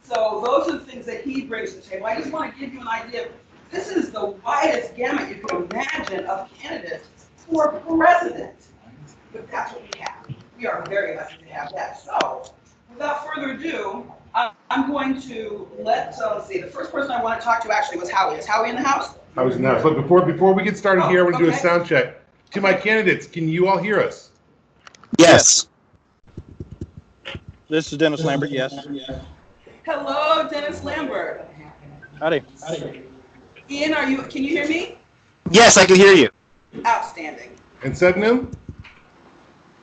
So those are the things that he brings to the table. I just want to give you an idea. This is the widest gamut you can imagine of candidates for president. But that's what we have. We are very lucky to have that. So without further ado, I'm going to let's see. The first person I want to talk to actually was Howie. Is Howie in the house? Howie's in the house. But before we get started here, we're going to do a sound check. To my candidates, can you all hear us? Yes. This is Dennis Lambert, yes. Hello, Dennis Lambert. Howdy. Ian, can you hear me? Yes, I can hear you. Outstanding. And Sednam,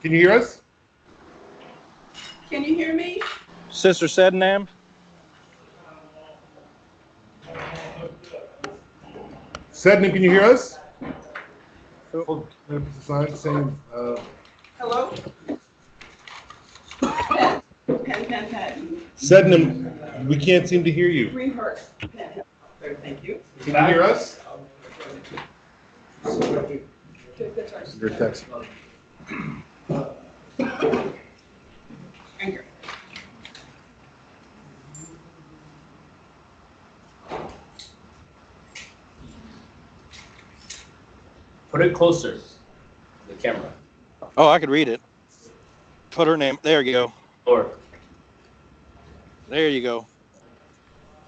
can you hear us? Can you hear me? Sister Sednam. Sednam, can you hear us? Oh, saying, Hello? Pen. Sednam, we can't seem to hear you. Rehearse. Thank you. Can you hear us? Your text. Put it closer to the camera. Oh, I could read it. Put her name. There you go. Or There you go.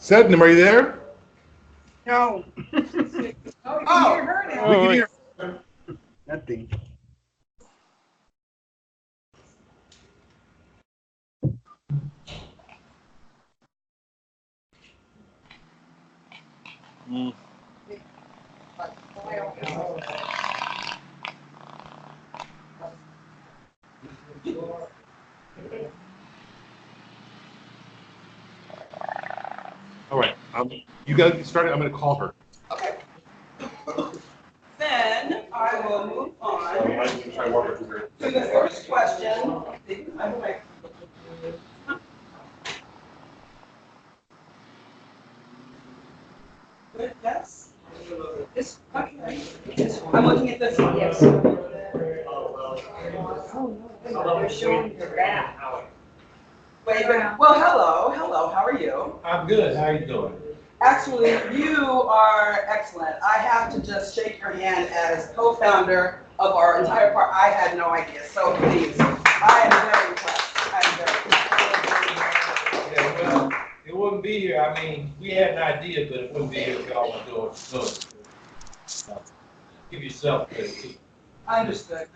Sednam, are you there? No. We can hear her. Nothing. Mm. All right. You got to get started. I'm going to call her. Okay. Then I will move on to the first question. Yes. Okay. I'm looking at this one. Yes. They're showing your back. Wait, well, hello. How are you? I'm good. How are you doing? Actually, you are excellent. I have to just shake your hand as co-founder of our entire part. I had no idea. So please, I am very impressed. Yeah, well, it wouldn't be here. I mean, we had an idea, but it wouldn't be here if y'all were doing it. So, give yourself credit too. Understood.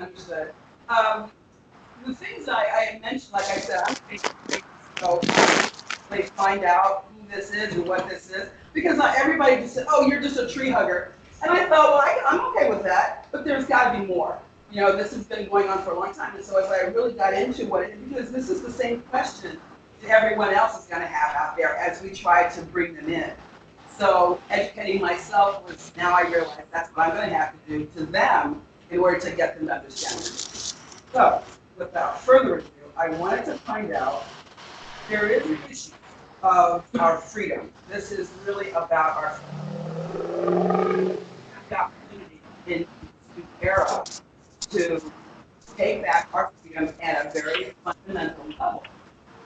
The things I mentioned, like I said, I'm so they find out who this is and what this is, because not everybody just said, "Oh, you're just a tree hugger," and I thought, well, I'm okay with that, but there's got to be more. You know, this has been going on for a long time, and so as I really got into what because this is the same question that everyone else is going to have out there as we try to bring them in. So educating myself was now I realize that's what I'm going to have to do to them in order to get them to understand it. So without further ado, I wanted to find out, there is an issue of our freedom. This is really about our freedom. The opportunity in this new era to take back our freedom at a very fundamental level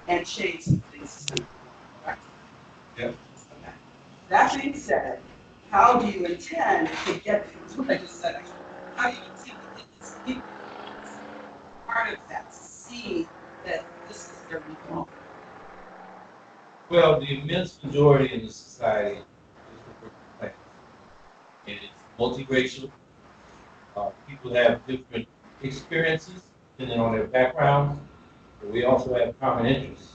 and change some things. Correct? Yep. Okay. That being said, how do you intend to get there? That's what I just said. Actually. How do you intend to get this people part of that, see that this is their home? Well, the immense majority in the society is the working class. And it's multiracial. People have different experiences depending on their backgrounds, but we also have common interests.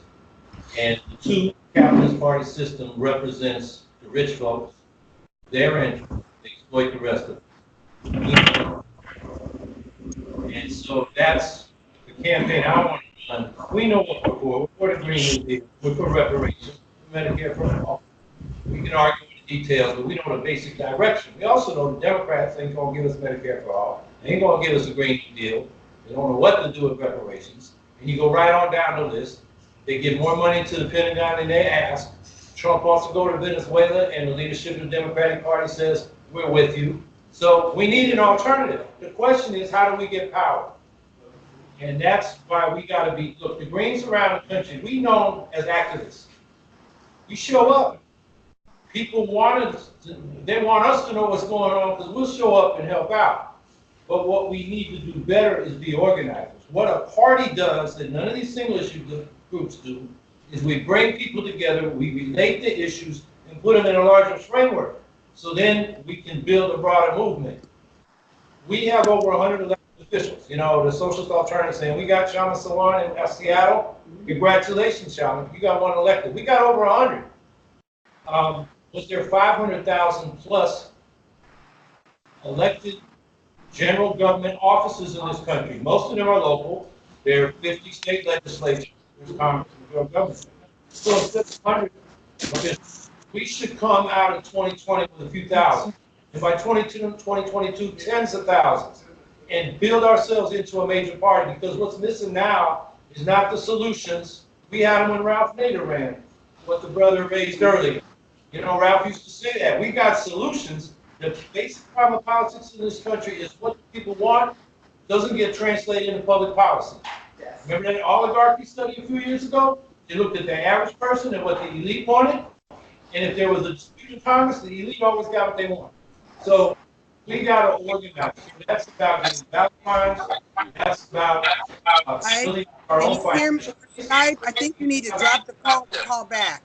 And the two capitalist party system represents the rich folks, their interests, they exploit the rest of us. And so that's the campaign I want to run. We know what we're for. We're for the Green New Deal. We're for reparations, for Medicare for all. We can argue with the details, but we know the basic direction. We also know the Democrats ain't going to give us Medicare for all. They ain't going to give us a Green New Deal. They don't know what to do with reparations. And you go right on down the list. They give more money to the Pentagon than they ask. Trump wants to go to Venezuela, and the leadership of the Democratic Party says, we're with you. So we need an alternative. The question is, how do we get power? And that's why we got to be, look, the Greens around the country, we know as activists. We show up. People they want us to know what's going on because we'll show up and help out. But what we need to do better is be organizers. What a party does that none of these single issue groups do is we bring people together, we relate the issues, and put them in a larger framework. So then we can build a broader movement. We have over 100 elected officials. You know, the Socialist Alternative saying, we got Shama Sawan in Seattle. Congratulations, Shama. You got one elected. We got over 100. Was there 500,000 plus elected general government offices in this country? Most of them are local. There are 50 state legislatures, there's Congress and federal government. So instead of 100, we should come out of 2020 with a few thousand. And by 2022, tens of thousands. And build ourselves into a major party. Because what's missing now is not the solutions. We had them when Ralph Nader ran, what the brother raised earlier. You know, Ralph used to say that. We got solutions. The basic problem of politics in this country is what people want doesn't get translated into public policy. Yes. Remember that oligarchy study a few years ago? They looked at the average person and what the elite wanted. And if there was a dispute in Congress, the elite always got what they want. So we got to organize. That's about getting value lines. That's about building our own financial. I think you need to drop the call back.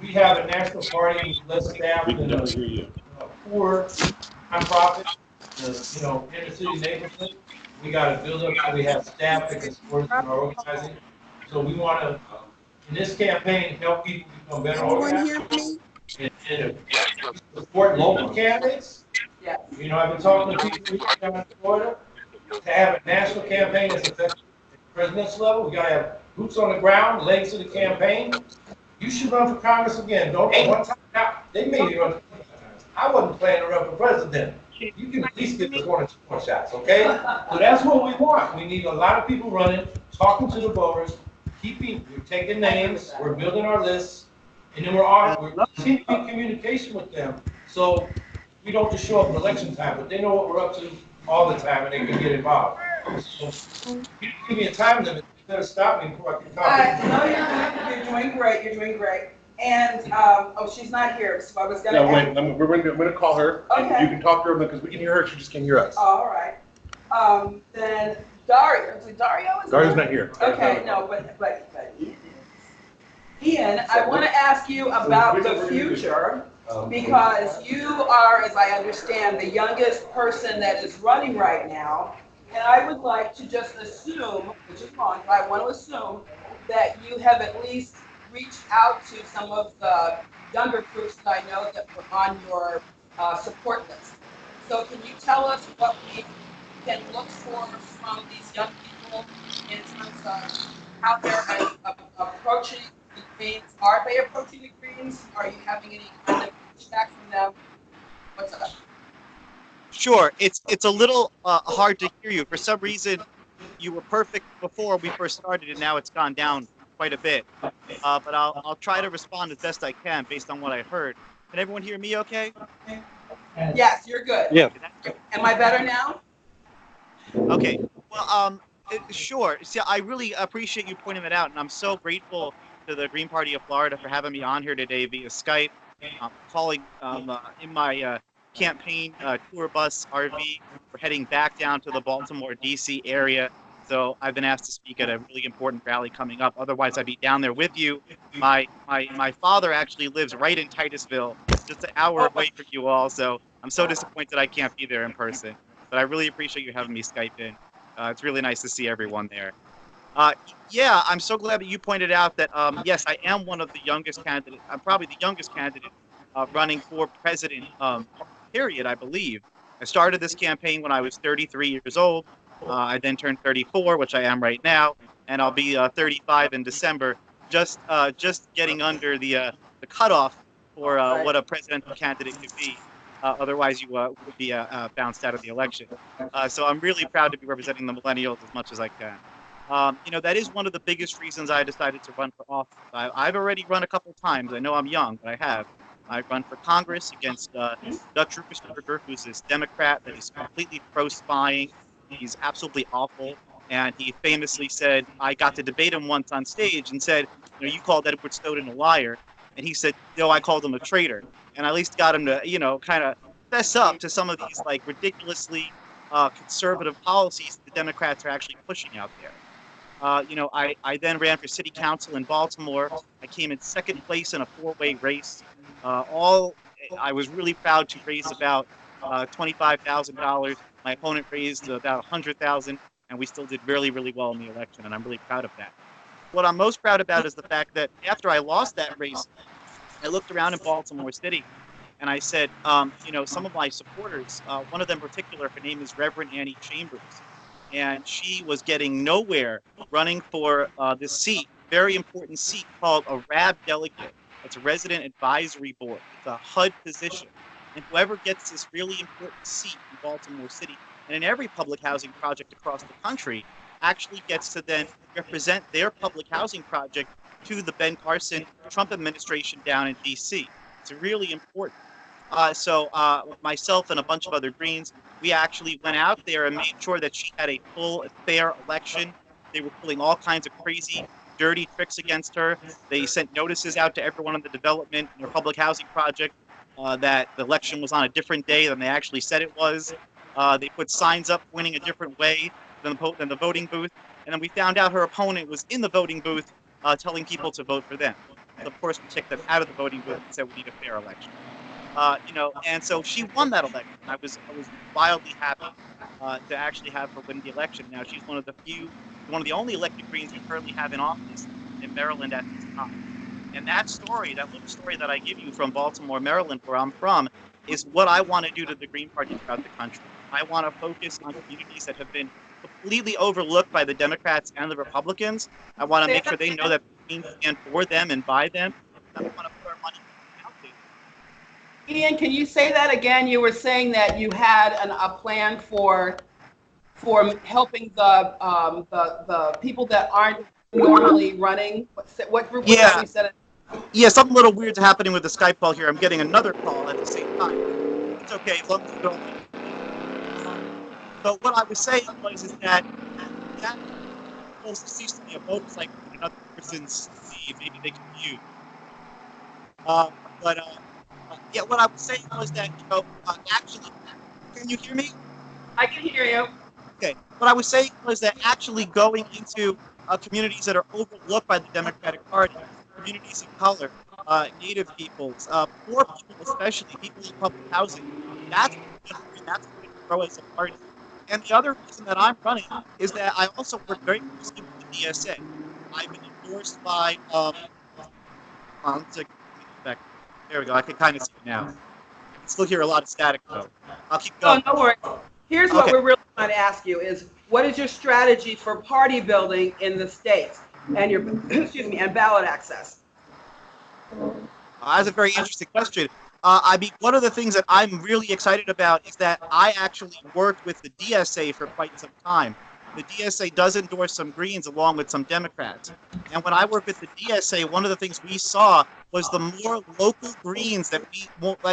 We have a national party with less staff than a poor nonprofit, you know, inner city neighborhood. We got to build up so we have staff that can support us in our organizing. So we want to, in this campaign, help people become better Anyone organized. hear me? And support local candidates. Yes. You know, I've been talking to people down in Florida to have a national campaign that's effective at the presidential level. We got to have boots on the ground, legs of the campaign. You should run for Congress again. Don't one time. Now, they made me run for Congress. I wasn't planning to run for president. You can at least get us 1 or 2 more shots, okay? So that's what we want. We need a lot of people running, talking to the voters, we're taking names, we're building our lists, and then we're keeping communication with them. So we don't just show up in election time, but they know what we're up to all the time and they can get involved. So you give me a time limit. You better stop me before I can talk. No, you're doing great. You're doing great. And oh, she's not here, so I was gonna. No, wait, we're gonna call her. And Okay. you can talk to her because we can hear her, she just can't hear us. All right. Then Dario. Is it Dario? Dario's not here. Okay, no, but Ian, I want to ask you about the future because you are, as I understand, the youngest person that is running right now. And I would like to just assume, which is wrong, but I want to assume that you have at least reached out to some of the younger groups that I know that were on your support list. So can you tell us what we can look for from these young people in terms of how they're approaching the Greens? Are they approaching the Greens? Are you having any kind of pushback from them? What's up? Sure. It's a little hard to hear you. For some reason, you were perfect before we first started, and now it's gone down quite a bit. But I'll try to respond as best I can based on what I heard. Can everyone hear me okay? Yes, you're good. Yeah. Am I better now? Okay. Well, sure. See, I really appreciate you pointing that out, and I'm so grateful to the Green Party of Florida for having me on here today via Skype. I'm calling in my campaign tour bus RV. We're heading back down to the Baltimore, D.C. area. So I've been asked to speak at a really important rally coming up. Otherwise, I'd be down there with you. My father actually lives right in Titusville, just an hour away from you all. So I'm so disappointed I can't be there in person. But I really appreciate you having me Skype in. It's really nice to see everyone there. Yeah, I'm so glad that you pointed out that, yes, I am one of the youngest candidates. I'm probably the youngest candidate running for president, period, I believe. I started this campaign when I was 33 years old. I then turned 34, which I am right now, and I'll be 35 in December, just getting under the cutoff for what a presidential candidate could be. Otherwise, you would be bounced out of the election. So I'm really proud to be representing the millennials as much as I can. You know, that is one of the biggest reasons I decided to run for office. I've already run a couple of times. I know I'm young, but I have. I've run for Congress against Dutch Ruppersberger, who's this Democrat that is completely pro-spying. He's absolutely awful. And he famously said, I got to debate him once on stage and said, you know, you called Edward Snowden a liar. And he said, no, I called him a traitor. And I at least got him to, kind of fess up to some of these like ridiculously conservative policies the Democrats are actually pushing out there. I then ran for city council in Baltimore. I came in second place in a four-way race. I was really proud to raise about $25,000. My opponent raised about $100,000, and we still did really, really well in the election, and I'm really proud of that. What I'm most proud about is the fact that after I lost that race, I looked around in Baltimore City, and I said, some of my supporters, one of them in particular, her name is Reverend Annie Chambers, and she was getting nowhere running for this seat, very important seat called a RAB delegate. It's a resident advisory board. It's a HUD position. And whoever gets this really important seat in Baltimore City and in every public housing project across the country actually gets to then represent their public housing project to the Ben Carson Trump administration down in D.C. It's really important. So myself and a bunch of other Greens, we actually went out there and made sure that she had a full, fair election. They were pulling all kinds of crazy, dirty tricks against her. They sent notices out to everyone in the development in their public housing project that the election was on a different day than they actually said it was. They put signs up pointing a different way than the voting booth. And then we found out her opponent was in the voting booth telling people to vote for them. And of course, we kicked them out of the voting booth and said we need a fair election. And so she won that election. I was wildly happy to actually have her win the election. Now she's one of the only elected Greens we currently have in office in Maryland at this time. And that little story that I give you from Baltimore, Maryland, where I'm from, is what I want to do to the Green Party throughout the country. I want to focus on communities that have been completely overlooked by the Democrats and the Republicans. I want to make sure they know that we stand for them and by them. I want to put our money out there. Ian, can you say that again? You were saying that you had a plan for helping the people that aren't normally running. What group was that you said it? Yeah, something a little weird's happening with the Skype call here. I'm getting another call at the same time. It's okay, as long as you don't. So what I was saying is that cease to be a motorcycle in another person's sleeve. Maybe they can use. What I was saying was that actually, can you hear me? I can hear you. Okay. What I was saying was that actually going into communities that are overlooked by the Democratic Party, communities of color, Native peoples, poor people, especially people in public housing, that's what we grow as a party. And the other reason that I'm running is that I also work very closely with the DSA. I've been endorsed by, there we go, I can kind of see it now. I can still hear a lot of static though. I'll keep going. Oh, no worries. Here's what we're really trying to ask you is, what is your strategy for party building in the states and your, and ballot access? That's a very interesting question. One of the things that I'm really excited about is that I actually worked with the DSA for quite some time. The DSA does endorse some Greens along with some Democrats. And when I worked with the DSA, one of the things we saw was the more local Greens that we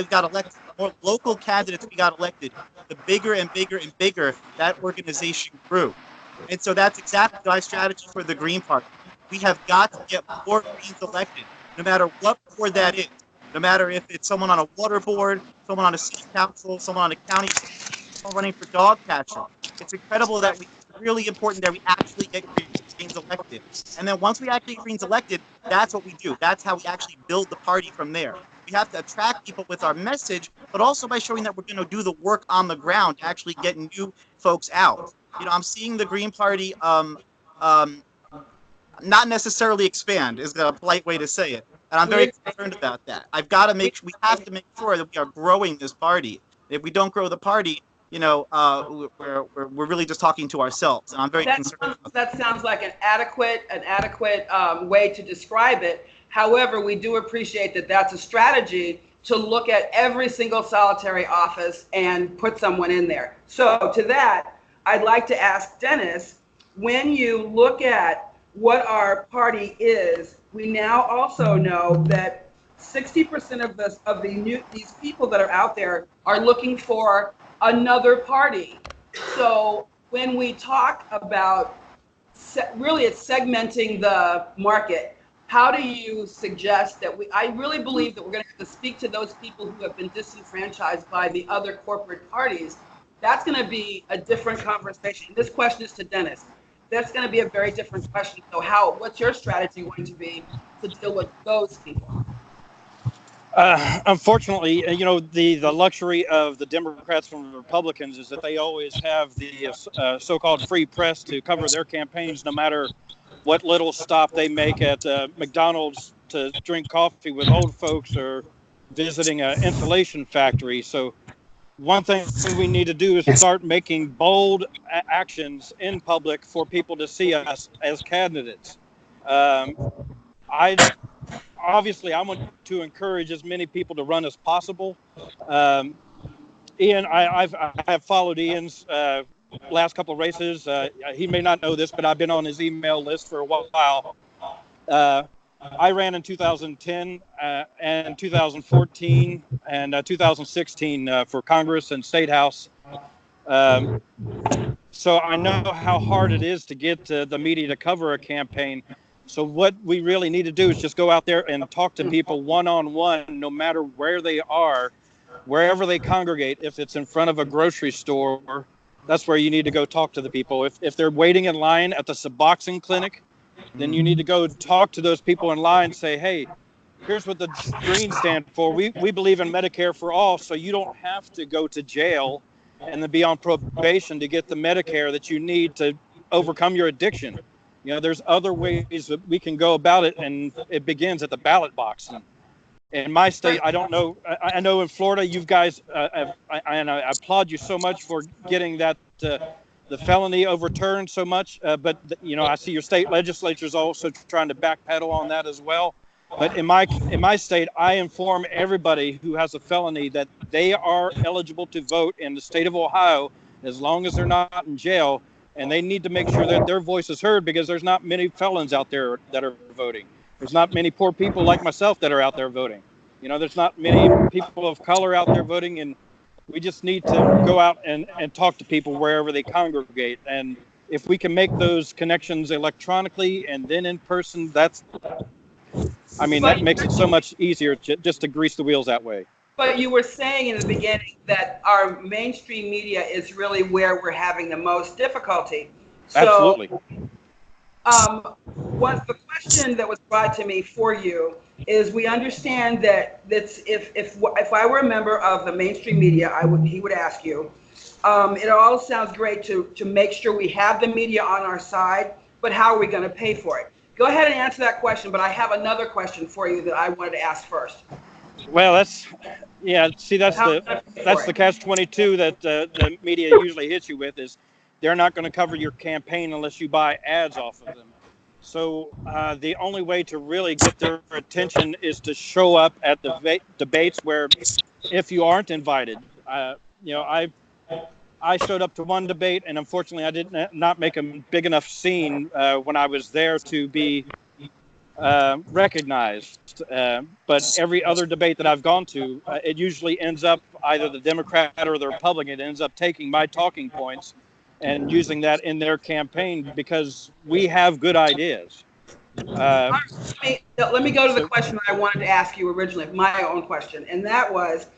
got elected, the more local candidates we got elected, the bigger and bigger and bigger that organization grew. And so that's exactly my strategy for the Green Party. We have got to get more Greens elected, no matter what board that is. No matter if it's someone on a water board, someone on a city council, someone on a county, someone running for dog catcher. It's incredible that it's really important that we actually get Greens elected. And then once we actually get Greens elected, that's what we do. That's how we actually build the party from there. We have to attract people with our message, but also by showing that we're going to do the work on the ground to actually get new folks out. I'm seeing the Green Party not necessarily expand, is the polite way to say it. And I'm very concerned about that. We have to make sure that we are growing this party. If we don't grow the party, we're really just talking to ourselves. And I'm very concerned. That sounds like an adequate way to describe it. However, we do appreciate that that's a strategy to look at every single solitary office and put someone in there. So to that, I'd like to ask Dennis, when you look at what our party is, we now also know that 60% of these people that are out there are looking for another party. So when we talk about really it's segmenting the market, how do you suggest that I really believe that we're going to have to speak to those people who have been disenfranchised by the other corporate parties. That's going to be a different conversation. This question is to Dennis. That's going to be a very different question. So what's your strategy going to be to deal with those people? Unfortunately, the luxury of the Democrats from the Republicans is that they always have the so-called free press to cover their campaigns, no matter what little stop they make at McDonald's to drink coffee with old folks or visiting an insulation factory. So one thing we need to do is start making bold actions in public for people to see us as candidates. Obviously, I want to encourage as many people to run as possible. Ian, I have followed Ian's last couple of races. He may not know this, but I've been on his email list for a while. I ran in 2010 and 2014 and 2016 for Congress and State House. So I know how hard it is to get the media to cover a campaign. So what we really need to do is just go out there and talk to people one-on-one, no matter where they are, wherever they congregate. If it's in front of a grocery store, that's where you need to go talk to the people. If they're waiting in line at the Suboxone clinic, then you need to go talk to those people in line and say, hey, here's what the Greens stand for. We believe in Medicare for all, so you don't have to go to jail and then be on probation to get the Medicare that you need to overcome your addiction. There's other ways that we can go about it, and it begins at the ballot box. In my state, I don't know. I know in Florida, you guys, and I applaud you so much for getting that the felony overturned so much. But I see your state legislature is also trying to backpedal on that as well. But in my state, I inform everybody who has a felony that they are eligible to vote in the state of Ohio as long as they're not in jail. And they need to make sure that their voice is heard, because there's not many felons out there that are voting. There's not many poor people like myself that are out there voting. There's not many people of color out there voting, and we just need to go out and talk to people wherever they congregate. And if we can make those connections electronically and then in person, that makes it so much easier just to grease the wheels that way. But you were saying in the beginning that our mainstream media is really where we're having the most difficulty. So, absolutely. The question that was brought to me for you is, we understand that if I were a member of the mainstream media, he would ask you. It all sounds great to make sure we have the media on our side, but how are we going to pay for it? Go ahead and answer that question, but I have another question for you that I wanted to ask first. Well, that's the catch-22 that the media usually hits you with, is they're not going to cover your campaign unless you buy ads off of them. So the only way to really get their attention is to show up at the debates where, if you aren't invited, I showed up to one debate, and unfortunately I did not make a big enough scene when I was there to be recognized. But every other debate that I've gone to, it usually ends up either the Democrat or the Republican ends up taking my talking points and using that in their campaign, because we have good ideas. Let me go to the question that I wanted to ask you originally, my own question, and that was,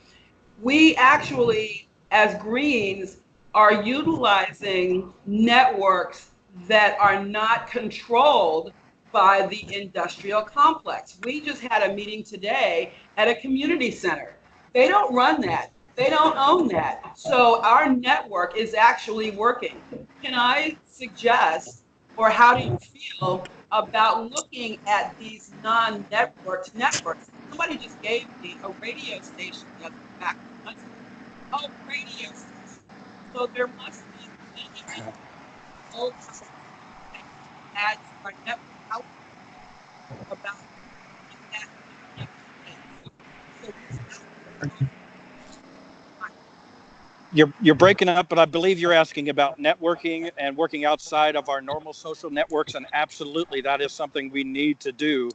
we actually, as Greens, are utilizing networks that are not controlled by the industrial complex. We just had a meeting today at a community center. They don't run that. They don't own that. So our network is actually working. Can I suggest, or how do you feel about looking at these non-networked networks? Somebody just gave me a radio station the other back. Oh, radio station. So there must be many old ads our network out about that. You're breaking up, but I believe you're asking about networking and working outside of our normal social networks, and absolutely, that is something we need to do.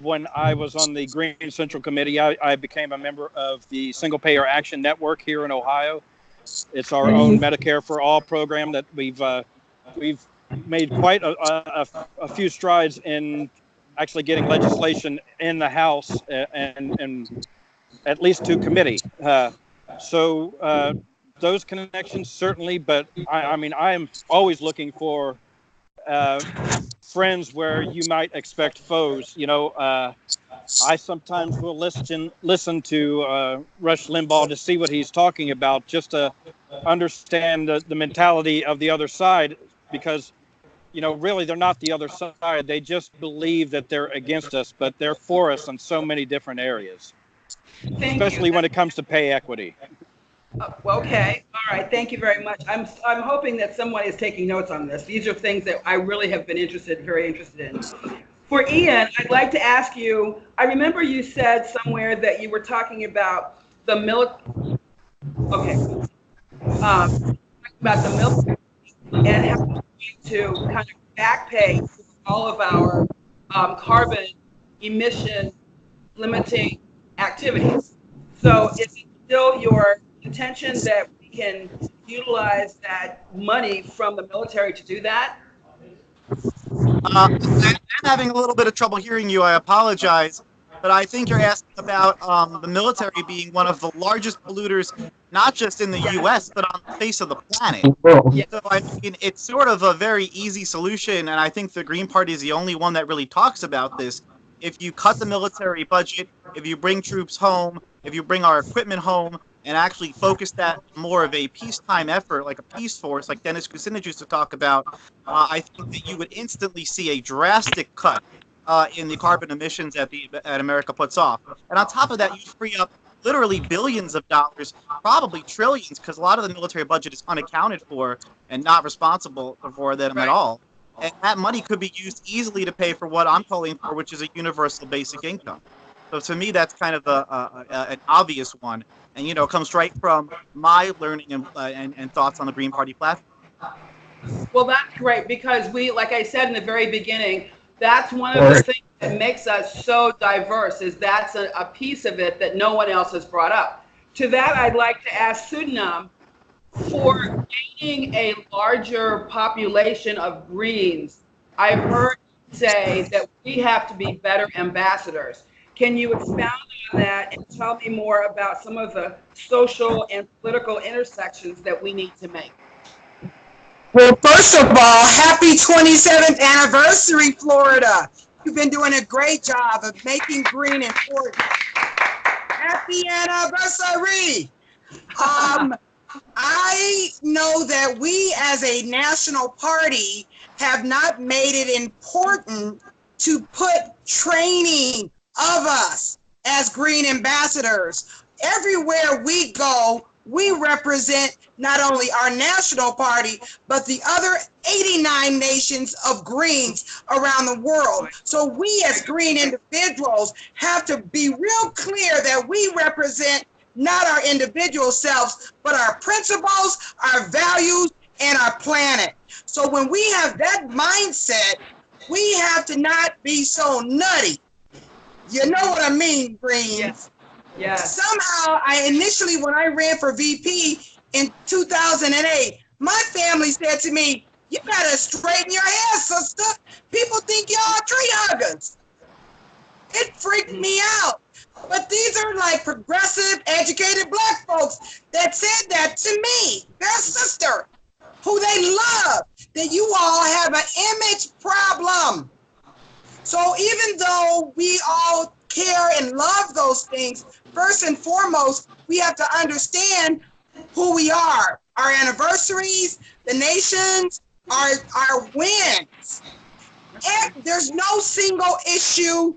When I was on the Green Central Committee, I became a member of the Single Payer Action Network here in Ohio. It's our own Medicare for All program that we've made quite a few strides in actually getting legislation in the House and at least to committee. So those connections certainly, but I mean, I am always looking for friends where you might expect foes. You know, I sometimes will listen to Rush Limbaugh to see what he's talking about, just to understand the mentality of the other side, because, you know, really they're not the other side. They just believe that they're against us, but they're for us in so many different areas, especially when it comes to pay equity. Okay, all right, thank you very much. I'm hoping that someone is taking notes on this. These are things that I really have been very interested in. For Ian, I'd like to ask you, I remember you said somewhere that you were talking about the military. Okay. About the military and how we're going to kind of back pay for all of our carbon emission limiting activities. So is it still your intention that we can utilize that money from the military to do that? I'm having a little bit of trouble hearing you. I apologize. But I think you're asking about the military being one of the largest polluters, not just in the U.S., but on the face of the planet. So, I mean, it's sort of a very easy solution, and I think the Green Party is the only one that really talks about this. If you cut the military budget, if you bring troops home, if you bring our equipment home, and actually focus that more of a peacetime effort, like a peace force, like Dennis Kucinich used to talk about, I think that you would instantly see a drastic cut in the carbon emissions that America puts off. And on top of that, you free up literally billions of dollars, probably trillions, because a lot of the military budget is unaccounted for and not responsible for them at all. And that money could be used easily to pay for what I'm calling for, which is a universal basic income. So to me, that's kind of an obvious one, and you know, comes right from my learning and thoughts on the Green Party platform. Well, that's great, because we, like I said in the very beginning, that's one of the things that makes us so diverse, is that's a piece of it that no one else has brought up. To that, I'd like to ask Sudnam, for gaining a larger population of Greens, I've heard you say that we have to be better ambassadors. Can you expound on that and tell me more about some of the social and political intersections that we need to make? Well, first of all, happy 27th anniversary, Florida. You've been doing a great job of making green important. Happy anniversary. I know that we as a national party have not made it important to put training of us as green ambassadors. Everywhere we go, we represent not only our national party, but the other 89 nations of Greens around the world. So we as green individuals have to be real clear that we represent not our individual selves, but our principles, our values, and our planet. So when we have that mindset, we have to not be so nutty. You know what I mean, Greens? Yes. Yes. Somehow, when I ran for VP in 2008, my family said to me, "You gotta straighten your hair, sister. People think y'all tree huggers." It freaked me out. But these are like progressive, educated Black folks that said that to me, their sister, who they love, that you all have an image problem. So even though we all care and love those things, first and foremost, we have to understand who we are, our anniversaries, the nations, our wins. And there's no single issue.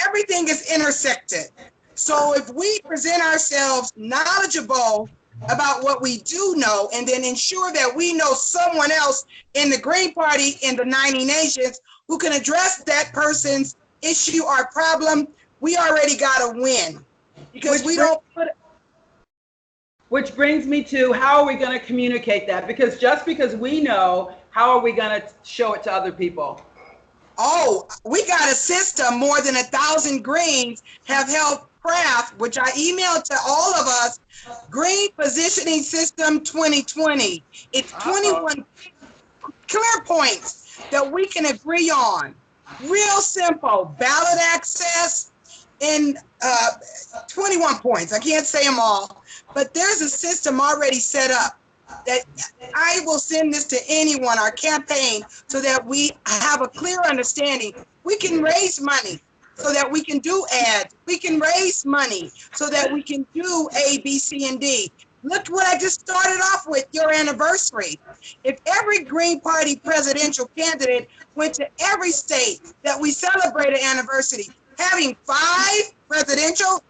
Everything is intersected. So if we present ourselves knowledgeable about what we do know, and then ensure that we know someone else in the Green Party in the 90 nations who can address that person's issue or problem, we already got a win. Because Which brings me to, how are we going to communicate that? Because just because we know, how are we going to show it to other people? Oh, we got a system. More than 1,000 Greens have helped craft, which I emailed to all of us, Green Positioning System 2020. It's 21 clear points that we can agree on. Real simple. Ballot access in 21 points. I can't say them all, but there's a system already set up that I will send this to anyone, our campaign, so that we have a clear understanding. We can raise money so that we can do ads. We can raise money so that we can do A, B, C, and D. Look what I just started off with, your anniversary. If every Green Party presidential candidate went to every state that we celebrate an anniversary, having 5 presidential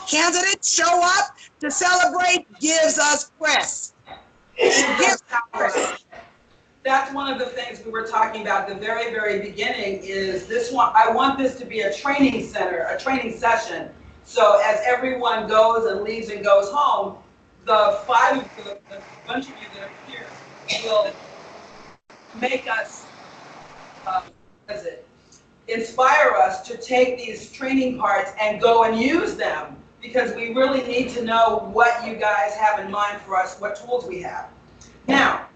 candidates show up to celebrate gives us press. It gives us press. That's one of the things we were talking about at the very, very beginning is this one. I want this to be a training center, a training session. So as everyone goes and leaves and goes home, the 5 of you, the bunch of you that are here will make us, inspire us to take these training parts and go and use them, because we really need to know what you guys have in mind for us, what tools we have. Now,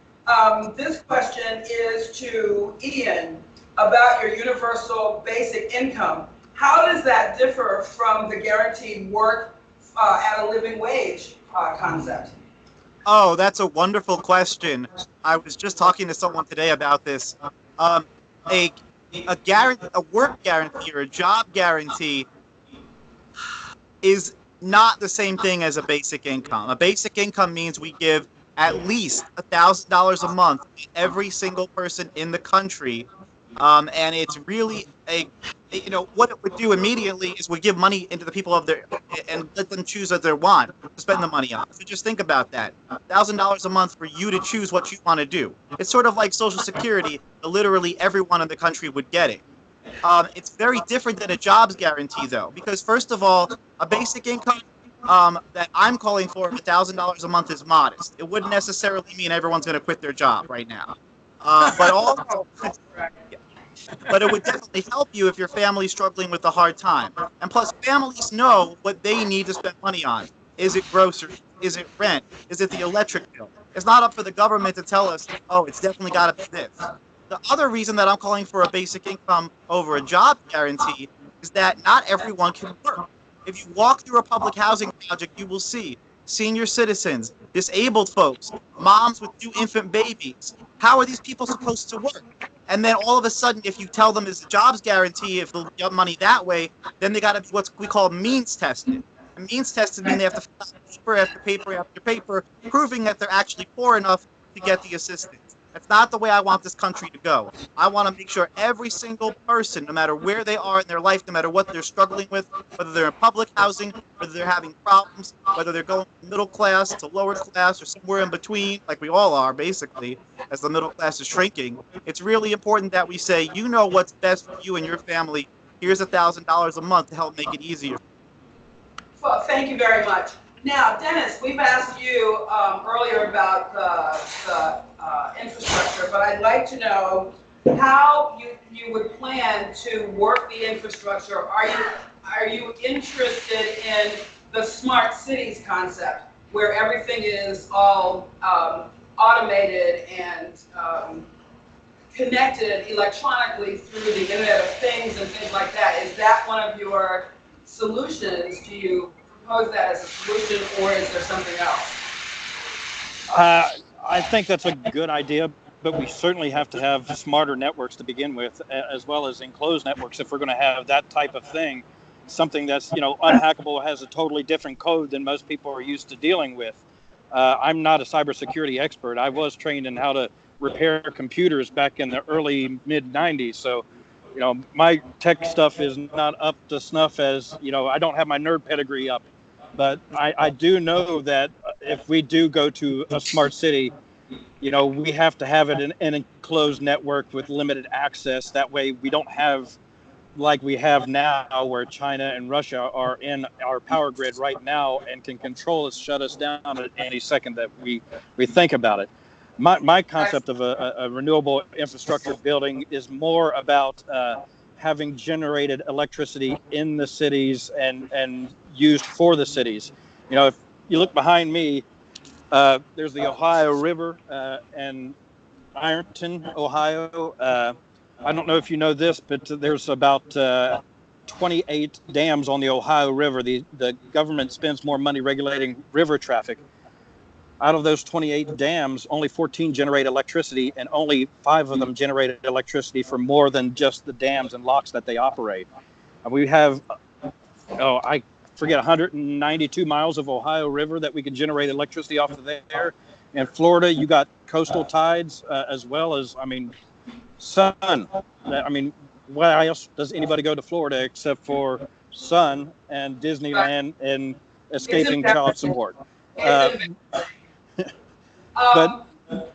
this question is to Ian about your universal basic income. How does that differ from the guaranteed work at a living wage concept? Oh, that's a wonderful question. I was just talking to someone today about this. A work guarantee or a job guarantee is not the same thing as a basic income. A basic income means we give at least $1,000 a month to every single person in the country, and it's really what it would do immediately is we give money into the people of their and let them choose what they want to spend the money on. So just think about that: $1,000 a month for you to choose what you want to do. It's sort of like Social Security. Literally everyone in the country would get it. It's very different than a jobs guarantee, though, because first of all, a basic income that I'm calling for $1,000 a month is modest. It wouldn't necessarily mean everyone's going to quit their job right now, but it would definitely help you if your family's struggling with a hard time. And plus, families know what they need to spend money on. Is it groceries? Is it rent? Is it the electric bill? It's not up for the government to tell us, oh, it's definitely got to be this. The other reason that I'm calling for a basic income over a job guarantee is that not everyone can work. If you walk through a public housing project, you will see senior citizens, disabled folks, moms with new infant babies. How are these people supposed to work? And then all of a sudden, if you tell them it's a jobs guarantee, if they'll get money that way, then they got to be what we call means tested. And means tested mean they have to fill out paper after paper after paper, proving that they're actually poor enough to get the assistance. That's not the way I want this country to go. I want to make sure every single person, no matter where they are in their life, no matter what they're struggling with, whether they're in public housing, whether they're having problems, whether they're going from middle class to lower class or somewhere in between, like we all are, basically, as the middle class is shrinking, it's really important that we say, you know what's best for you and your family. Here's $1,000 a month to help make it easier. Well, thank you very much. Now, Dennis, we've asked you earlier about the infrastructure, but I'd like to know how you would plan to work the infrastructure. Are you interested in the smart cities concept, where everything is all automated and connected electronically through the Internet of Things and things like that? Is that one of your solutions? Do you propose that as a solution, or is there something else? I think that's a good idea, but we certainly have to have smarter networks to begin with, as well as enclosed networks if we're going to have that type of thing, something that's, unhackable, has a totally different code than most people are used to dealing with. I'm not a cybersecurity expert. I was trained in how to repair computers back in the early mid-90s, so my tech stuff is not up to snuff as, I don't have my nerd pedigree up. But I do know that if we do go to a smart city, we have to have it in an enclosed network with limited access. That way we don't have, like we have now, where China and Russia are in our power grid right now and can control us, shut us down at any second that we think about it. My concept of a renewable infrastructure building is more about having generated electricity in the cities and used for the cities. If you look behind me, there's the Ohio River and Ironton, Ohio. I don't know if you know this, but there's about 28 dams on the Ohio River. The government spends more money regulating river traffic. Out of those 28 dams, only 14 generate electricity, and only 5 of them generate electricity for more than just the dams and locks that they operate. And we have, I forget, 192 miles of Ohio River that we can generate electricity off of there. In Florida, you got coastal tides as well as, sun. Why else does anybody go to Florida except for sun and Disneyland and escaping child support? But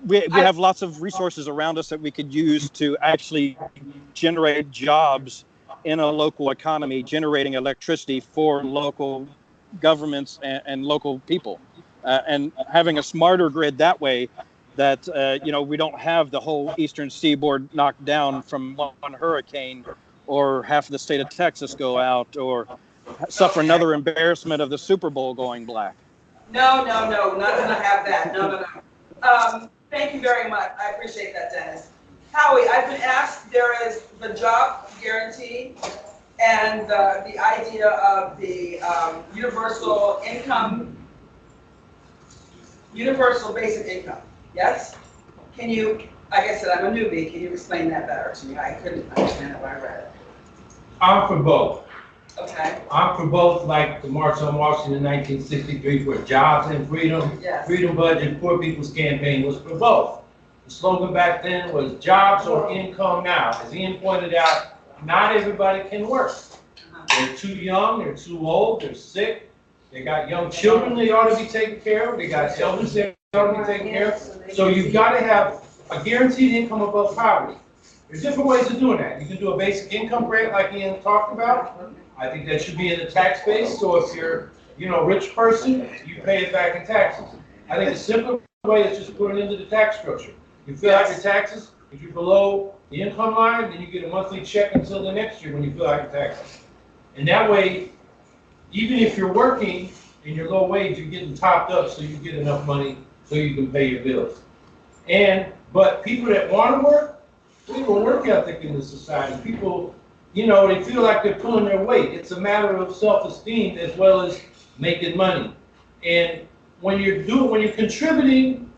we have lots of resources around us that we could use to actually generate jobs in a local economy, generating electricity for local governments and local people, and having a smarter grid that way. That we don't have the whole eastern seaboard knocked down from one hurricane, or half the state of Texas go out, or suffer another embarrassment of the Super Bowl going black. No, not gonna have that. No. Thank you very much. I appreciate that, Dennis. Howie, I've been asked, there is the job guarantee and the idea of the universal basic income. Yes? Can you, like I said, I'm a newbie. Can you explain that better to me? I couldn't understand it when I read it. I'm for both. Okay. I'm for both, like the March on Washington in 1963 for jobs and freedom. Yes. Freedom Budget, Poor People's Campaign was for both. The slogan back then was jobs or income now. As Ian pointed out, not everybody can work. They're too young, they're too old, they're sick. They got young children they ought to be taken care of. They got elders they ought to be taken care of. So you've got to have a guaranteed income above poverty. There's different ways of doing that. You can do a basic income rate like Ian talked about. I think that should be in the tax base. So if you're, a rich person, you pay it back in taxes. I think the simpler way is just put it into the tax structure. You fill out your taxes. If you're below the income line, then you get a monthly check until the next year when you fill out your taxes. And that way, even if you're working and you're low wage, you're getting topped up so you get enough money so you can pay your bills. But people that want to work, we have a work ethic in this society. People, they feel like they're pulling their weight. It's a matter of self-esteem as well as making money. And when you're contributing,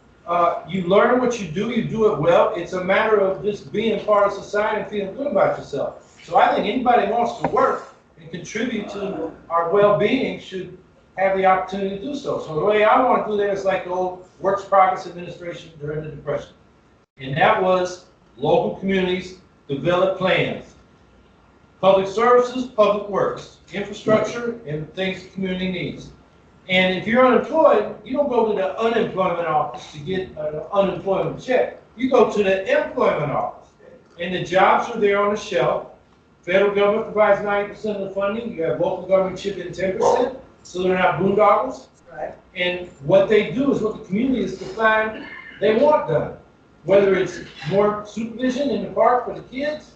you learn what you do it well. It's a matter of just being part of society and feeling good about yourself. So I think anybody who wants to work and contribute to our well-being should have the opportunity to do so. So the way I want to do that is like the old Works Progress Administration during the Depression. And that was local communities develop plans. Public services, public works, infrastructure, and things the community needs. And if you're unemployed, you don't go to the unemployment office to get an unemployment check. You go to the employment office. And the jobs are there on the shelf. Federal government provides 90% of the funding. You have local government chip in 10%, so they're not boondoggles. Right. And what they do is what the community is defined they want done. Whether it's more supervision in the park for the kids,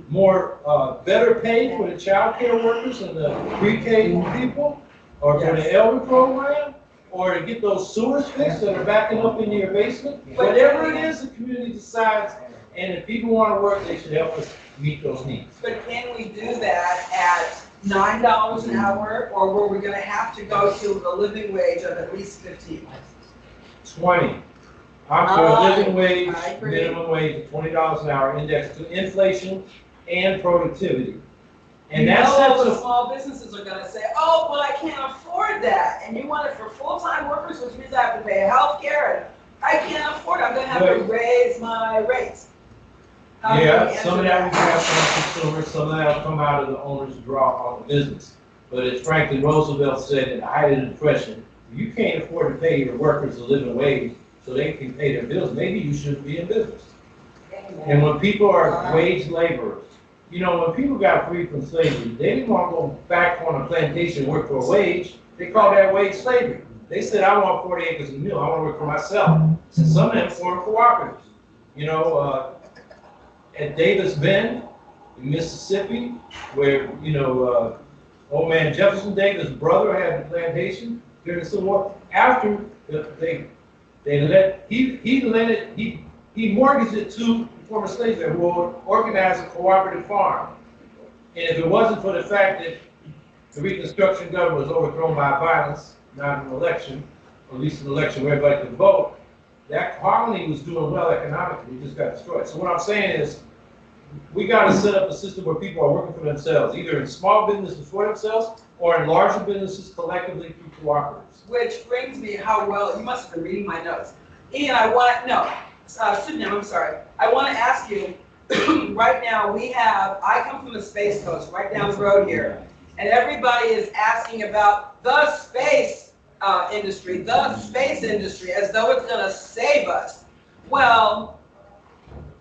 more better pay for the child care workers and the pre-K people, or for the elder program, or to get those sewers fixed that are backing up into your basement. Whatever it is, the community decides, and if people want to work, they should help us meet those needs. But can we do that at $9 an hour, or were we going to have to go to the living wage of at least 15? 20. I'm for a living wage, I agree. minimum wage of $20 an hour, indexed to inflation and productivity. And You that's know the the small businesses are going to say, oh, well, I can't afford that. And you want it for full-time workers, which means I have to pay health care, and I can't afford it. I'm going to have to raise my rates. How do we yeah, answer some of that we have from consumers, some of that will come out of the owner's draw on the business. But as Franklin Roosevelt said in the height of the Depression, if you can't afford to pay your workers a living wage so they can pay their bills, maybe you shouldn't be in business. And when people are wage laborers, when people got free from slavery, they didn't want to go back on a plantation and work for a wage. They called that wage slavery. They said, I want 40 acres of mill. I want to work for myself. And some of them formed cooperatives. At Davis Bend in Mississippi, where, old man Jefferson Davis' brother had the plantation during the Civil War. After he mortgaged it to former slaves there who organized a cooperative farm. And if it wasn't for the fact that the Reconstruction government was overthrown by violence, not an election, or at least an election where everybody could vote, that colony was doing well economically, it just got destroyed. So what I'm saying is, we gotta set up a system where people are working for themselves, either in small businesses for themselves, or in larger businesses collectively through cooperatives. Which brings me how well, you must have been reading my notes. Ian, I'm sorry. I want to ask you, right now I come from the Space Coast, right down the road here, and everybody is asking about the space industry, as though it's going to save us. Well,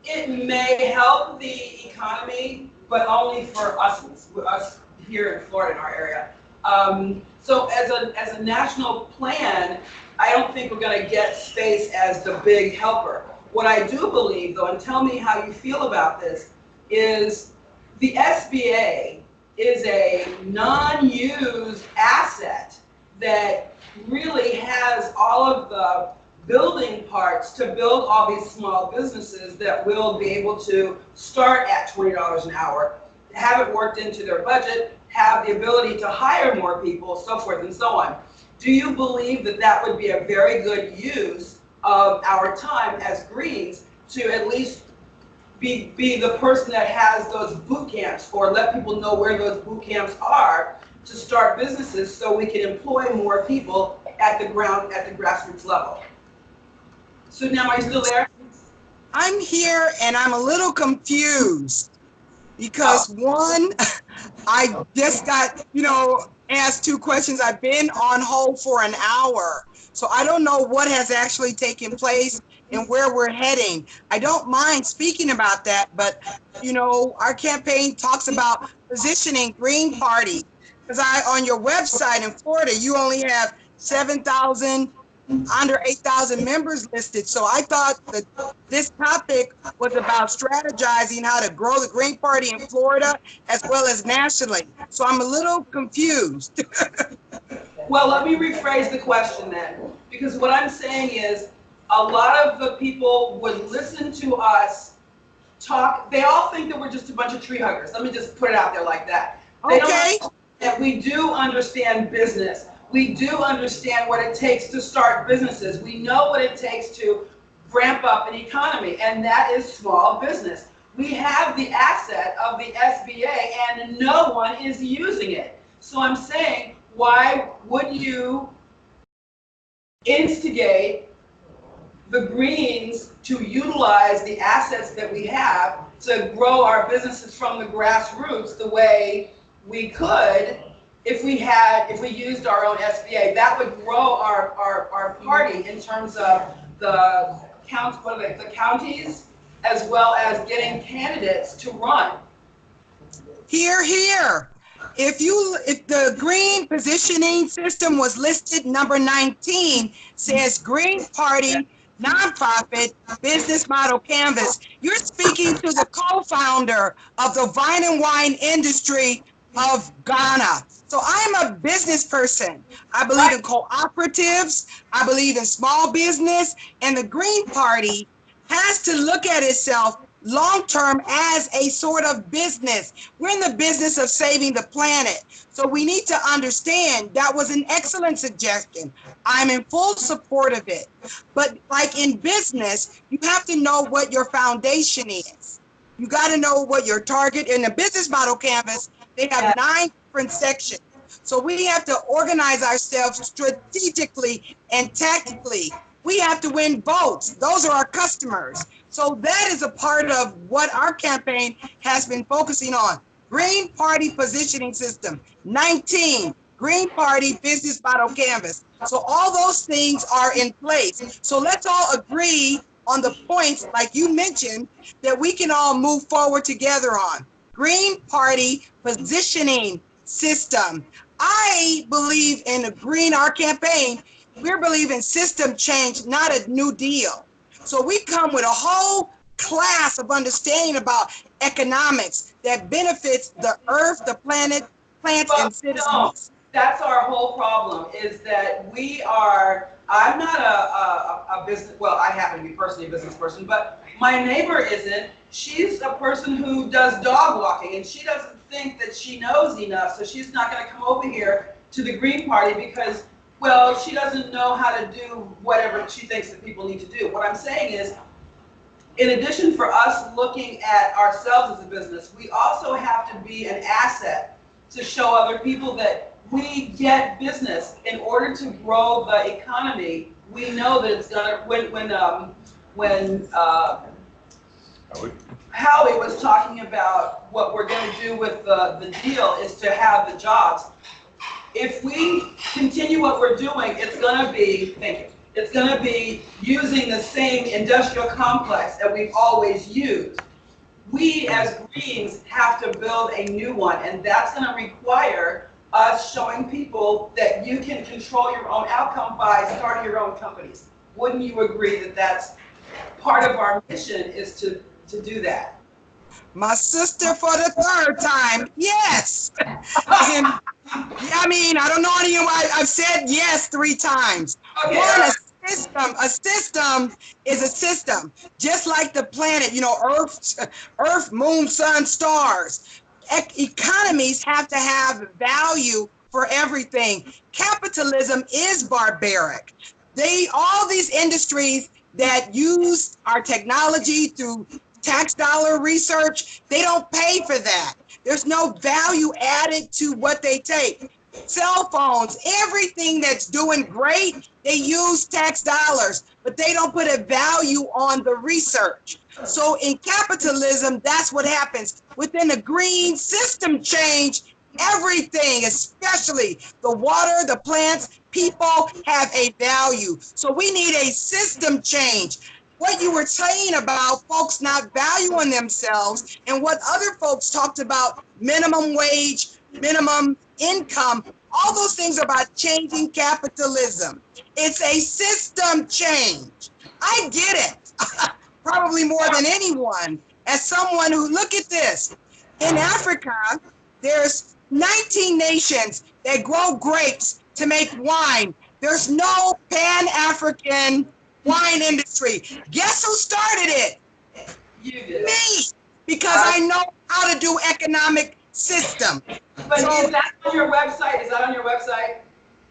it may help the economy, but only for us here in Florida, in our area. So as a national plan, I don't think we're going to get space as the big helper. What I do believe, though, and tell me how you feel about this, is the SBA is a non-used asset that really has all of the building parts to build all these small businesses that will be able to start at $20 an hour, have it worked into their budget, have the ability to hire more people, so forth and so on. Do you believe that that would be a very good use of our time as Greens to at least be the person that has those boot camps, or let people know where those boot camps are to start businesses so we can employ more people at the grassroots level? So now, are you still there? I'm here and I'm a little confused because one, I just got, asked two questions. I've been on hold for an hour. So I don't know what has actually taken place and where we're heading. I don't mind speaking about that, but our campaign talks about positioning Green Party. Because on your website in Florida, you only have 7,000, under 8,000 members listed. So I thought that this topic was about strategizing how to grow the Green Party in Florida as well as nationally. So I'm a little confused. Well, let me rephrase the question then, because what I'm saying is a lot of the people would listen to us talk. They all think that we're just a bunch of tree huggers. Let me just put it out there like that. They don't understand that we do understand business. We do understand what it takes to start businesses. We know what it takes to ramp up an economy, and that is small business. We have the asset of the SBA, and no one is using it. So I'm saying, why would you instigate the Greens to utilize the assets that we have to grow our businesses from the grassroots the way we could if we used our own SBA? That would grow our party in terms of the counties, as well as getting candidates to run. Hear, hear. If the green positioning system was listed, number 19 says Green Party nonprofit business model canvas. You're speaking to the co-founder of the vine and wine industry of Ghana. So I'm a business person. I believe in cooperatives. I believe in small business, and the Green Party has to look at itself long-term as a sort of business. We're in the business of saving the planet. So we need to understand that was an excellent suggestion. I'm in full support of it. But like in business, you have to know what your foundation is. You got to know what your target in the business model canvas. They have 9 different sections. So we have to organize ourselves strategically and tactically. We have to win votes. Those are our customers. So that is a part of what our campaign has been focusing on. Green Party positioning system. 19, Green Party business model canvas. So all those things are in place. So let's all agree on the points, like you mentioned, that we can all move forward together on. Green Party positioning system. I believe in our campaign, we're believing system change, not a new deal. So we come with a whole class of understanding about economics that benefits the earth, the planet, plants, and citizens. No, that's our whole problem, is that I'm not a business, well, I happen to be personally a business person, but My neighbor isn't. She's a person who does dog walking, and she doesn't think that she knows enough, so she's not going to come over here to the Green Party because, well, she doesn't know how to do whatever she thinks that people need to do. What I'm saying is, in addition for us looking at ourselves as a business, we also have to be an asset to show other people that we get business. In order to grow the economy, we know that it's gonna, when Howie was talking about what we're gonna do with the deal is to have the jobs. If we continue what we're doing, it's gonna be, thank you, it's gonna be using the same industrial complex that we've always used. We as Greens have to build a new one, and that's gonna require us showing people that you can control your own outcome by starting your own companies. Wouldn't you agree that that's part of our mission is to do that? My sister for the third time, yes. And, I mean, I don't know any of why I've said yes 3 times. Okay. One, a system is a system, just like the planet, you know, Earth, moon, sun, stars. Economies have to have value for everything. Capitalism is barbaric. All these industries that use our technology through tax dollar research, they don't pay for that. There's no value added to what they take. Cell phones, everything that's doing great, they use tax dollars, but they don't put a value on the research. So in capitalism, that's what happens. Within a green system change, everything, especially the water, the plants, people have a value. So we need a system change. What you were saying about folks not valuing themselves and what other folks talked about, minimum wage, minimum income, all those things are about changing capitalism. It's a system change. I get it, probably more than anyone, as someone who, look at this. In Africa, there's 19 nations that grow grapes to make wine. There's no Pan-African wine industry. Guess who started it? You did. Me, because I know how to do economic system. But So, is that on your website? Is that on your website?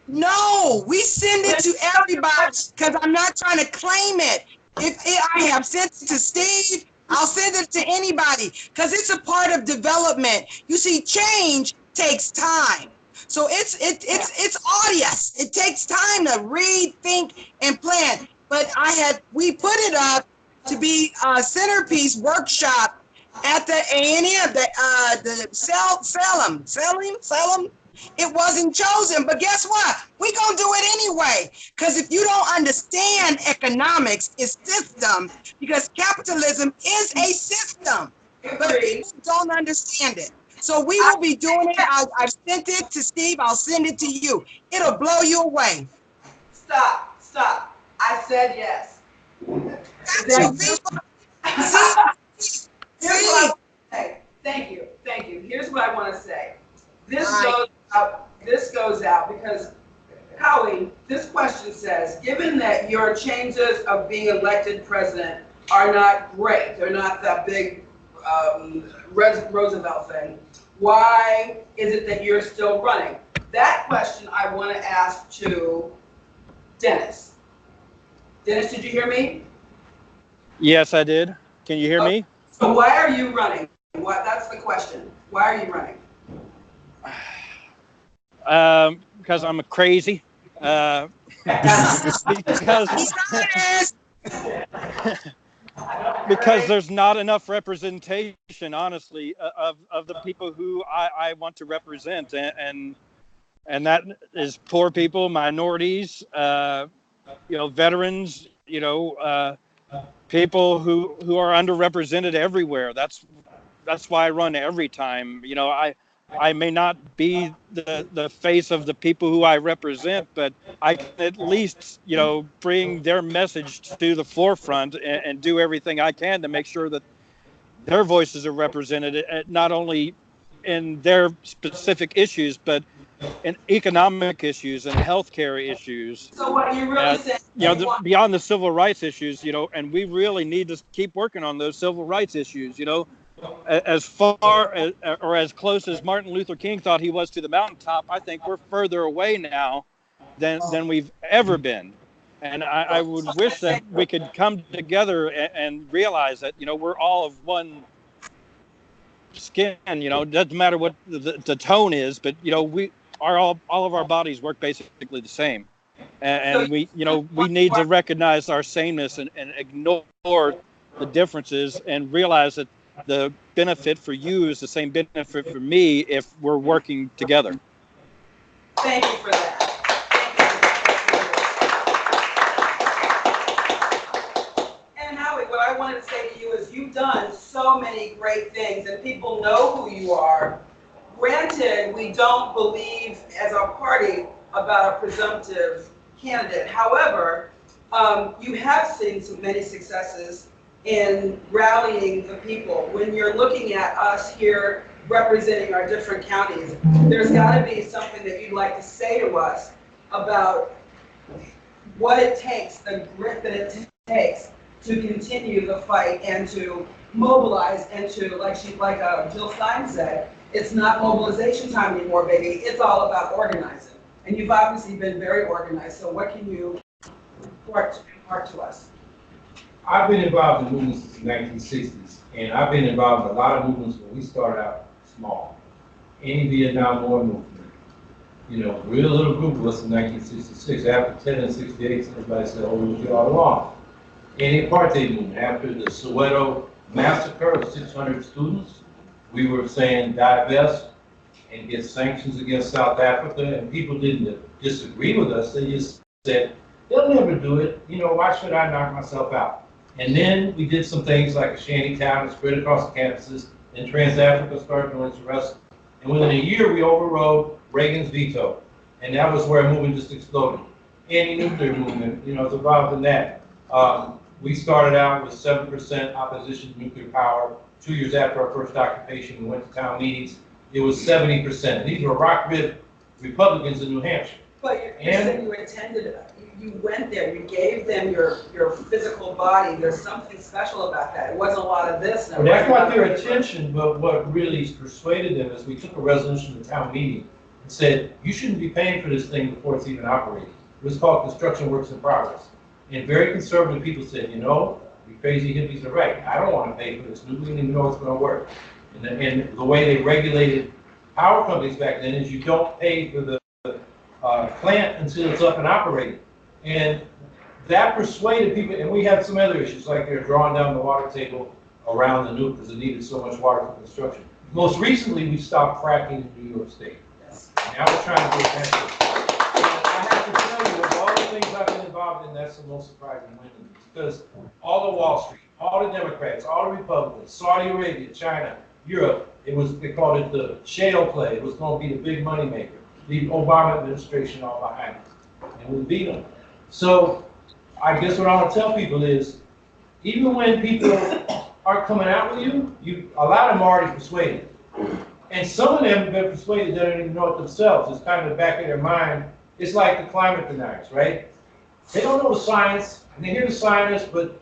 no, we send it to everybody because I'm not trying to claim it. If I have sent it to Steve, I'll send it to anybody because it's a part of development. You see, change takes time. So it's audious. It takes time to read, think, and plan. But we put it up to be a centerpiece workshop at the A&M, the Salem. It wasn't chosen, but guess what? We're gonna do it anyway. Because if you don't understand economics, it's system, because capitalism is a system, but people don't understand it. So we will be doing it. I've sent it to Steve. I'll send it to you. It'll blow you away. Stop. I said yes. So people, see, Here's what I want to say. Thank you. Here's what I want to say. This goes out because, Howie, this question says, given that your changes of being elected president are not great, they're not that big Roosevelt thing, why is it that you're still running? That question I want to ask to Dennis. Dennis, did you hear me? Yes, I did. Can you hear me? So why are you running? That's the question. Why are you running? Because I'm a crazy. Because there's not enough representation, honestly, of the people who I want to represent, and that is poor people, minorities, veterans, people who are underrepresented everywhere. That's why I run every time. I may not be the face of the people who I represent, but I can at least, bring their message to the forefront and do everything I can to make sure that their voices are represented, not only in their specific issues, but in economic issues and healthcare issues, So what you really saying? beyond the civil rights issues, and we really need to keep working on those civil rights issues, as far as, or as close as Martin Luther King thought he was to the mountaintop. I think we're further away now than we've ever been. And I would wish that we could come together and realize that, we're all of one skin. It doesn't matter what the tone is, but, we are all of our bodies work basically the same. And we need to recognize our sameness and ignore the differences and realize that the benefit for you is the same benefit for me if we're working together. Thank you for that. What I wanted to say to you is you've done so many great things and people know who you are. Granted, we don't believe as a party about a presumptive candidate. However, you have seen many successes in rallying the people. When you're looking at us here representing our different counties, there's got to be something that you'd like to say to us about what it takes, the grit that it takes to continue the fight and to mobilize and to, like Jill Stein said, it's not mobilization time anymore, baby. It's all about organizing. And you've obviously been very organized. So what can you impart to us? I've been involved in movements since the 1960s, and I've been involved in a lot of movements when we started out small. Any Vietnam War movement, real little group of us in 1966. After 10 and 68, everybody said, oh, we'll get all along. Any apartheid movement, after the Soweto massacre of 600 students, we were saying divest and get sanctions against South Africa, and people didn't disagree with us. They just said, they'll never do it. Why should I knock myself out? And then we did some things like a shanty town and spread across the campuses, and Trans-Africa started doing its arrest. And within a year, we overrode Reagan's veto. And that was where a movement just exploded. Any nuclear movement, is involved in that. We started out with 7% opposition to nuclear power. 2 years after our first occupation, we went to town meetings. It was 70%. These were rock-ribbed Republicans in New Hampshire. But you said you attended, you went there, you gave them your physical body. There's something special about that. It wasn't a lot of this. Well, that got their attention, but what really persuaded them is we took a resolution to the town meeting and said, you shouldn't be paying for this thing before it's even operating. It was called construction works in progress. And very conservative people said, you crazy hippies are right. I don't want to pay for this. We don't even know it's going to work. And the way they regulated power companies back then is you don't pay for the plant until it's up and operating. And that persuaded people, and we had some other issues, like they're drawing down the water table around the nuke because it needed so much water for construction. Most recently, we stopped fracking in New York State. Yes. Now we're trying to get that. I have to tell you, of all the things I've been involved in, that's the most surprising win to me. Because all the Wall Street, all the Democrats, all the Republicans, Saudi Arabia, China, Europe, they called it the shale play. It was going to be the big money maker. The Obama administration all behind it. And we beat them. So I guess what I want to tell people is, even when people are coming out with you, a lot of them are already persuaded. And some of them have been persuaded they don't even know it themselves. It's kind of the back of their mind. It's like the climate deniers, right? They don't know the science, and they hear the scientists, but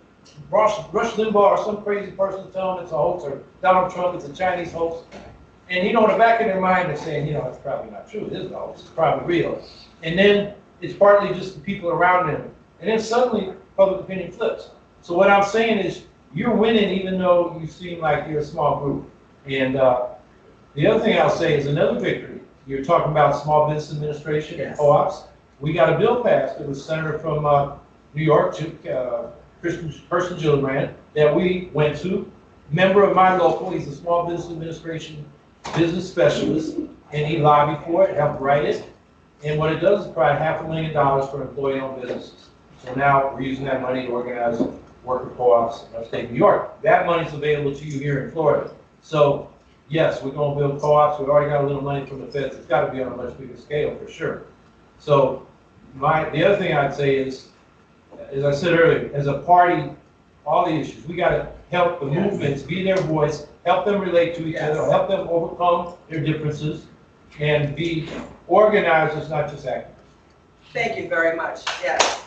Rush Limbaugh or some crazy person telling them it's a hoax, or Donald Trump, it's a Chinese hoax. And in the back of their mind, they're saying, it's probably not true. It is a hoax. It's probably real. And then it's partly just the people around them. And then suddenly, public opinion flips. So what I'm saying is, you're winning even though you seem like you're a small group. And the other thing I'll say is another victory. You're talking about small business administration and co-ops. We got a bill passed. It was Senator from New York, Kirsten Gillibrand, that we went to. Member of my local, he's a small business administration business specialist, and he lobbied for it, helped write it. And what it does is provide $500,000 for employee-owned businesses. So now we're using that money to organize worker co-ops in upstate New York. That money's available to you here in Florida. So yes, we're going to build co-ops. We've already got a little money from the feds. It's got to be on a much bigger scale for sure. So the other thing I'd say is, as I said earlier, as a party, all the issues, we got to help the movements, be their voice, help them relate to each other, help them overcome their differences, and be organizers, not just actors. Thank you very much. Yes.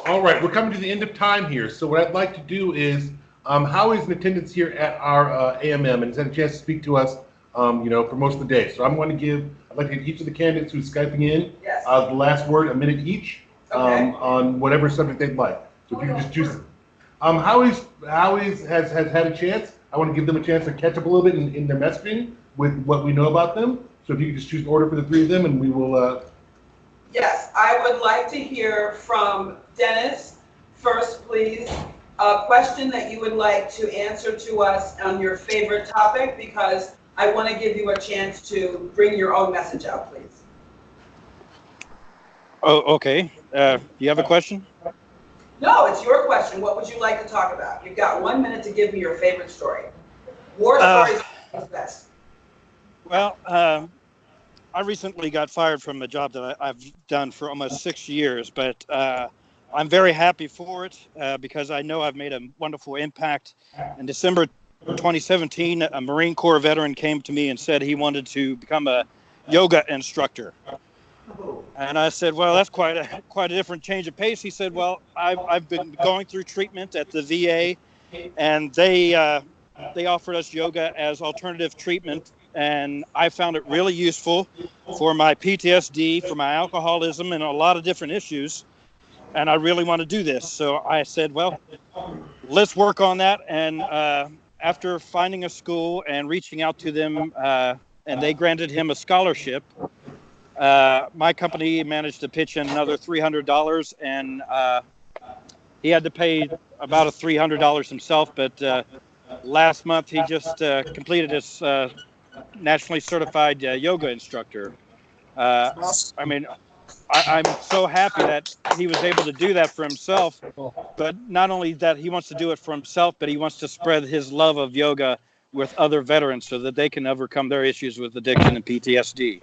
All right, we're coming to the end of time here. So what I'd like to do is, how is an attendance here at our AMM? And has had a chance to speak to us, for most of the day. So I'd like to give each of the candidates who's Skyping in Yes. the last word, a minute each, Okay. on whatever subject they'd like. So if you can just choose. Howie's has had a chance. I want to give them a chance to catch up a little bit in their messaging with what we know about them. So if you can just choose an order for the three of them, and we will. Yes, I would like to hear from Dennis first, please. A question that you would like to answer to us on your favorite topic, because I want to give you a chance to bring your own message out, please. Oh, okay. You have a question? No, it's your question. What would you like to talk about? You've got 1 minute to give me your favorite story. War stories are best. Well, I recently got fired from a job that I've done for almost 6 years, but I'm very happy for it because I know I've made a wonderful impact. In December 2017, a Marine Corps veteran came to me and said he wanted to become a yoga instructor. And I said, well, that's quite a different change of pace. He said, well, I've been going through treatment at the VA, and they offered us yoga as alternative treatment. And I found it really useful for my PTSD, for my alcoholism, and a lot of different issues. And I really want to do this. So I said, well, let's work on that. And after finding a school and reaching out to them, and they granted him a scholarship, my company managed to pitch in another $300, and he had to pay about $300 himself. But last month, he just completed his nationally certified yoga instructor. I mean, I'm so happy that he was able to do that for himself, but not only that he wants to do it for himself, but he wants to spread his love of yoga with other veterans so that they can overcome their issues with addiction and PTSD.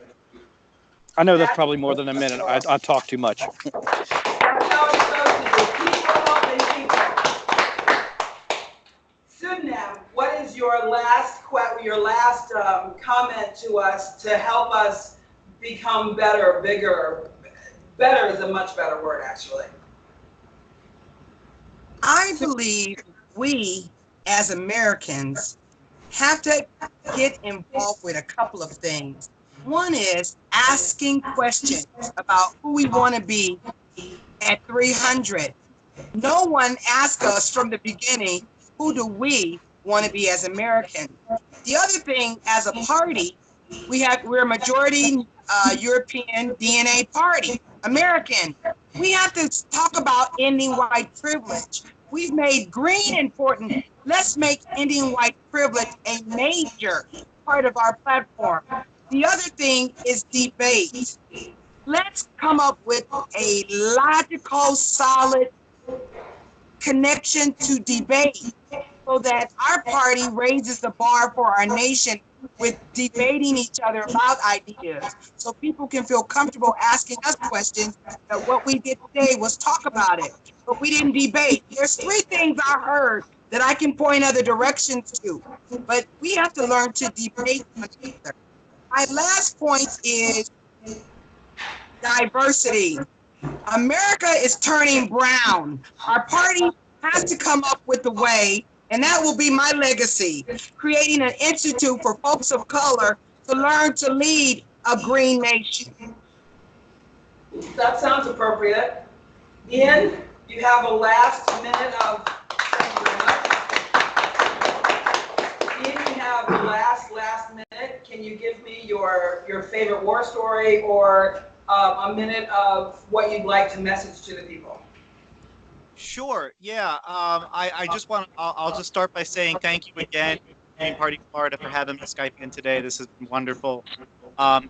I know that's probably more than a minute. I talk too much. That's how it's supposed to be. People helping people. Sunam, what is your last comment to us to help us become better, bigger? Better is a much better word, actually. I believe we, as Americans, have to get involved with a couple of things. One is asking questions about who we want to be at 300. No one asked us from the beginning, who do we want to be as Americans? The other thing, as a party, we're a majority European DNA party, American. We have to talk about ending white privilege. We've made green important. Let's make ending white privilege a major part of our platform. The other thing is debate. Let's come up with a logical, solid connection to debate so that our party raises the bar for our nation with debating each other about ideas, so people can feel comfortable asking us questions. That what we did today was talk about it, but we didn't debate. There's three things I heard that I can point other directions to, but we have to learn to debate together. My last point is diversity. America is turning brown. Our party has to come up with a way, and that will be my legacy, creating an institute for folks of color to learn to lead a green nation. That sounds appropriate. Ian, you have a last minute of, thank you very much. Ian, you have the last minute. Can you give me your favorite war story or a minute of what you'd like to message to the people? Sure. Yeah. I just want. I'll just start by saying thank you again, Green Party Florida, for having me Skype in today. This has been wonderful. I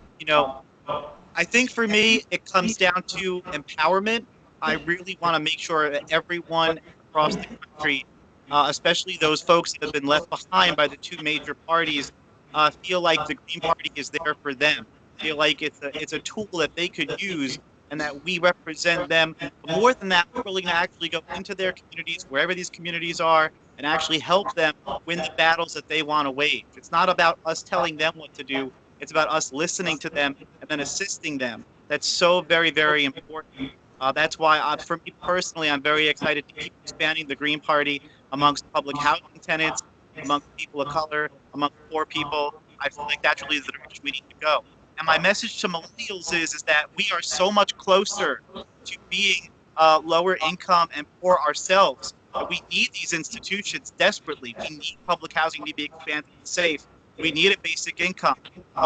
think for me it comes down to empowerment. I really want to make sure that everyone across the country, especially those folks that have been left behind by the two major parties, feel like the Green Party is there for them. Feel like it's a tool that they could use and that we represent them. But more than that, we're willing to actually go into their communities, wherever these communities are, and actually help them win the battles that they want to wage. It's not about us telling them what to do. It's about us listening to them and then assisting them. That's so very, very important. That's why, for me personally, I'm very excited to keep expanding the Green Party amongst public housing tenants, amongst people of color, amongst poor people. I feel like that's really the direction we need to go. And my message to millennials is that we are so much closer to being lower income and poor ourselves. We need these institutions desperately. We need public housing to be expanded and safe. We need a basic income.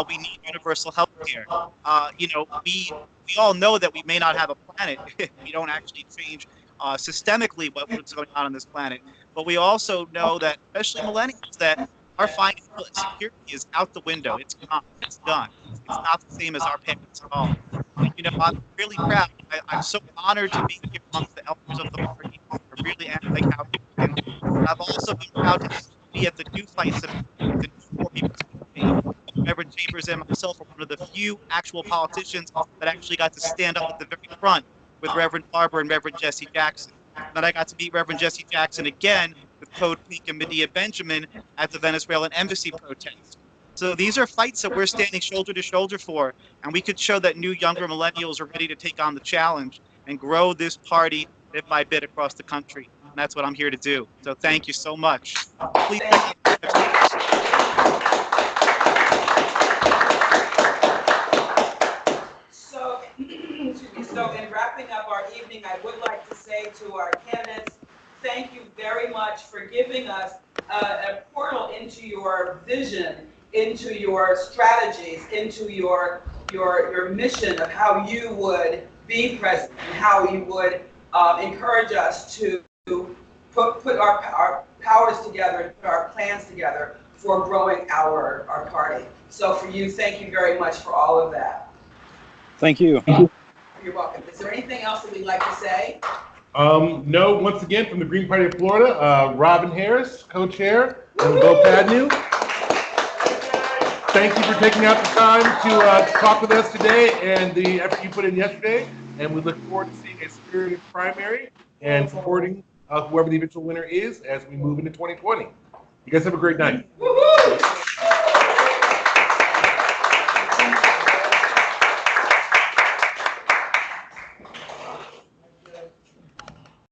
We need universal health care. We all know that we may not have a planet if we don't actually change systemically what's going on this planet. But we also know that, especially millennials, that our financial security is out the window. It's gone. It's done. It's not the same as our parents at all. And, I'm really proud. I'm so honored to be here amongst the elders of the party. I really am like how I've also been proud to be at the new fights that the new poor people's campaign. Reverend Chambers and myself are one of the few actual politicians that actually got to stand up at the very front with Reverend Barber and Reverend Jesse Jackson. Then I got to meet Reverend Jesse Jackson again with Code Pink and Medea Benjamin at the Venezuelan embassy protest. So these are fights that we're standing shoulder to shoulder for, and we could show that new younger millennials are ready to take on the challenge and grow this party bit by bit across the country. And that's what I'm here to do. So thank you so much. Please So in wrapping up our evening, I would like to say to our candidates, thank you very much for giving us a portal into your vision, into your strategies, into your mission of how you would be president and how you would encourage us to put our powers together and put our plans together for growing our party. So for you, thank you very much for all of that. Thank you. You're welcome. Is there anything else that we'd like to say? No, once again, from the Green Party of Florida, Robin Harris, co-chair, and Bo Padnu. Thank you for taking out the time to talk with us today and the effort you put in yesterday. And we look forward to seeing a spirited primary and supporting whoever the eventual winner is as we move into 2020. You guys have a great night.